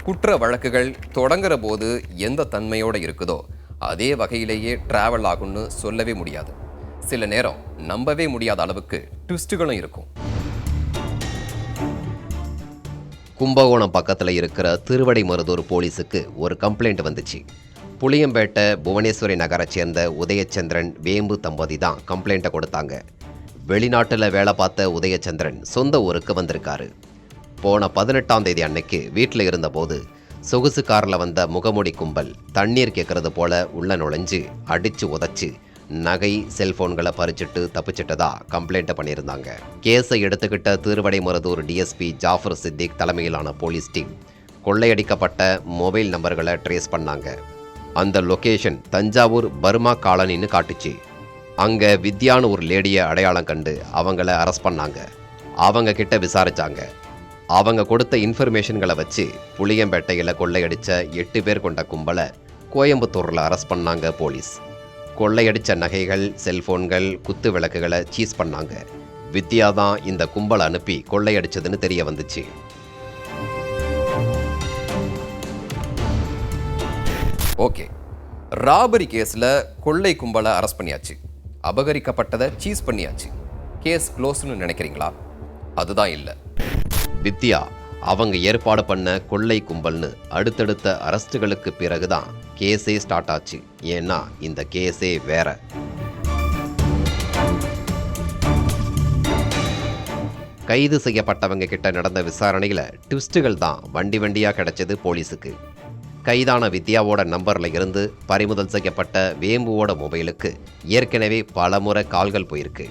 குற்ற வழக்குகள் தொடங்குற போது எந்த தன்மையோடு இருக்குதோ அதே வகையிலேயே டிராவல் ஆகும்னு சொல்லவே முடியாது. சில நேரம் நம்பவே முடியாத அளவுக்கு ட்விஸ்ட்டுகளும் இருக்கும். கும்பகோணம் பக்கத்தில் இருக்கிற திருவடைமருதூர் போலீஸுக்கு ஒரு கம்ப்ளைண்ட் வந்துச்சு. புளியம்பேட்டை புவனேஸ்வரி நகரை சேர்ந்த உதயச்சந்திரன் வேம்பு தம்பதி தான் கம்ப்ளைண்ட்டை கொடுத்தாங்க. வெளிநாட்டில் வேலை பார்த்த உதயச்சந்திரன் சொந்த ஊருக்கு வந்திருக்காரு. போன 18ஆம் தேதி அன்னைக்கு வீட்டில் இருந்தபோது சொகுசு காரில் வந்த முகமூடி கும்பல் தண்ணீர் கேட்கறது போல உள்ள நுழைஞ்சு அடித்து உதச்சி நகை செல்போன்களை பறிச்சுட்டு தப்பிச்சிட்டதா கம்ப்ளைண்ட் பண்ணியிருந்தாங்க. கேஸை எடுத்துக்கிட்ட திருவடைமருதூர் டிஎஸ்பி ஜாஃபர் சித்திக் தலைமையிலான போலீஸ் டீம் கொள்ளையடிக்கப்பட்ட மொபைல் நம்பர்களை ட்ரேஸ் பண்ணாங்க. அந்த லொகேஷன் தஞ்சாவூர் பர்மா காலனின்னு காட்டுச்சு. அங்கே வித்யான்னு ஒரு லேடியை அடையாளம் கண்டு அவங்கள அரெஸ்ட் பண்ணாங்க. அவங்க கிட்ட விசாரிச்சாங்க. அவங்க கொடுத்த இன்ஃபர்மேஷன்களை வச்சு புளியம்பேட்டையில் கொள்ளையடித்த 8 பேர் கொண்ட கும்பலை கோயம்புத்தூரில் அரெஸ்ட் பண்ணாங்க போலீஸ். கொள்ளையடித்த நகைகள் செல்போன்கள் குத்து விளக்குகளை சீஸ் பண்ணாங்க. வித்யா தான் இந்த கும்பலை அனுப்பி கொள்ளையடிச்சதுன்னு தெரிய வந்துச்சு. ஓகே, ராபரி கேஸில் கொள்ளை கும்பலை அரெஸ்ட் பண்ணியாச்சு, அபகரிக்கப்பட்டதை சீஸ் பண்ணியாச்சு. கேஸ் க்ளோஸ்னு நினைக்கிறீங்களா? அதுதான் இல்லை. வித்யா அவங்க ஏற்பாடு பண்ண கொள்ளை கும்பல்னு அடுத்தடுத்த அரெஸ்ட்டுகளுக்கு பிறகுதான் கேஸே ஸ்டார்ட் ஆச்சு. ஏன்னா இந்த கேஸே வேற. கைது செய்யப்பட்டவங்க கிட்ட நடந்த விசாரணையில் ட்விஸ்ட்டுகள் தான் வண்டி வண்டியாக கிடைச்சது போலீஸுக்கு. கைதான வித்யாவோட நம்பரில் இருந்து பறிமுதல் செய்யப்பட்ட வேம்புவோட மொபைலுக்கு ஏற்கனவே பல முறை கால்கள் போயிருக்கு.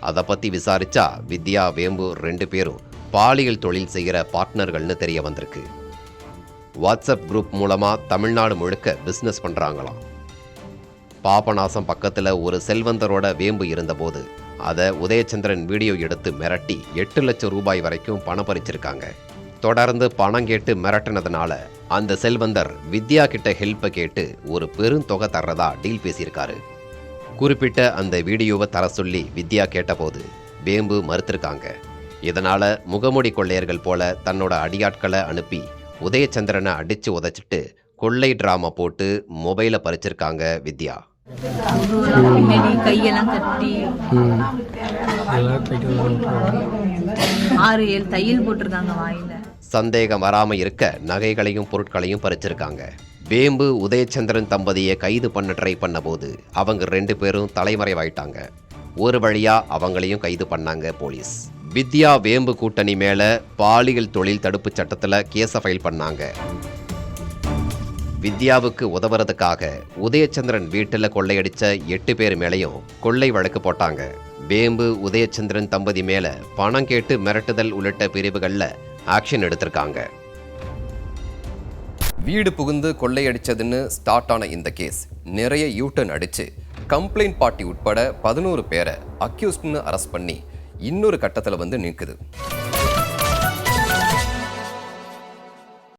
அதை பற்றி விசாரிச்சா வித்யா வேம்பு 2 பேரும் பாலியல் தொழில் செய்கிற பார்ட்னர்கள்னு தெரிய வந்திருக்கு. வாட்ஸ்அப் குரூப் மூலமாக தமிழ்நாடு முழுக்க பிஸ்னஸ் பண்ணுறாங்களாம். பாபநாசம் பக்கத்தில் ஒரு செல்வந்தரோட வேம்பு இருந்தபோது அதை உதயச்சந்திரன் வீடியோ எடுத்து மிரட்டி 8 லட்சம் ரூபாய் வரைக்கும் பணம் பறிச்சிருக்காங்க. தொடர்ந்து பணம் கேட்டு மிரட்டினதுனால அந்த செல்வந்தர் வித்யா கிட்ட ஹெல்ப்பை கேட்டு ஒரு பெருந்தொகை தர்றதா டீல் பேசியிருக்காரு. குறிப்பிட்ட அந்த வீடியோவை தர சொல்லி வித்யா கேட்டபோது வேம்பு மறுத்திருக்காங்க. இதனால் முகமூடி கொள்ளையர்கள் போல தன்னோட அடியாட்களை அனுப்பி உதயச்சந்திரனை அடித்து உதைச்சிட்டு கொள்ளை ட்ராமா போட்டு மொபைலை பறிச்சிருக்காங்க வித்யா. கையெல்லாம் கட்டி 6-7 தையல் போட்டிருக்காங்க வாயில. சந்தேகம் வராமல் இருக்க நகைகளையும் பொருட்களையும் பறிச்சிருக்காங்க. வேம்பு உதயச்சந்திரன் தம்பதியை கைது பண்ண ட்ரை பண்ண போது அவங்க 2 பேரும் தலைமறைவாயிட்டாங்க. ஒரு வழியா அவங்களையும் கைது பண்ணாங்க போலீஸ். வித்யா வேம்பு கூட்டணி மேல பாலியல் தொழில் தடுப்பு சட்டத்தில் கேஸை ஃபைல் பண்ணாங்க. வித்யாவுக்கு உதவுறதுக்காக உதயச்சந்திரன் வீட்டில் கொள்ளையடிச்ச 8 பேர் மேலையும் கொள்ளை வழக்கு போட்டாங்க. வேம்பு உதயச்சந்திரன் தம்பதி மேல பணம் கேட்டு மிரட்டுதல் உள்ளிட்ட பிரிவுகளில் ஆக்ஷன் எடுத்திருக்காங்க. வீடு புகுந்து கொள்ளையடிச்சதுன்னு ஸ்டார்ட் ஆன இந்த கேஸ் நிறைய யூட்டர்ன் அடிச்சு கம்ப்ளைண்ட் பார்ட்டி உட்பட 11 பேரை அக்யூஸ்ட்னு அரெஸ்ட் பண்ணி இன்னொரு கட்டத்தில் வந்து நிற்குது.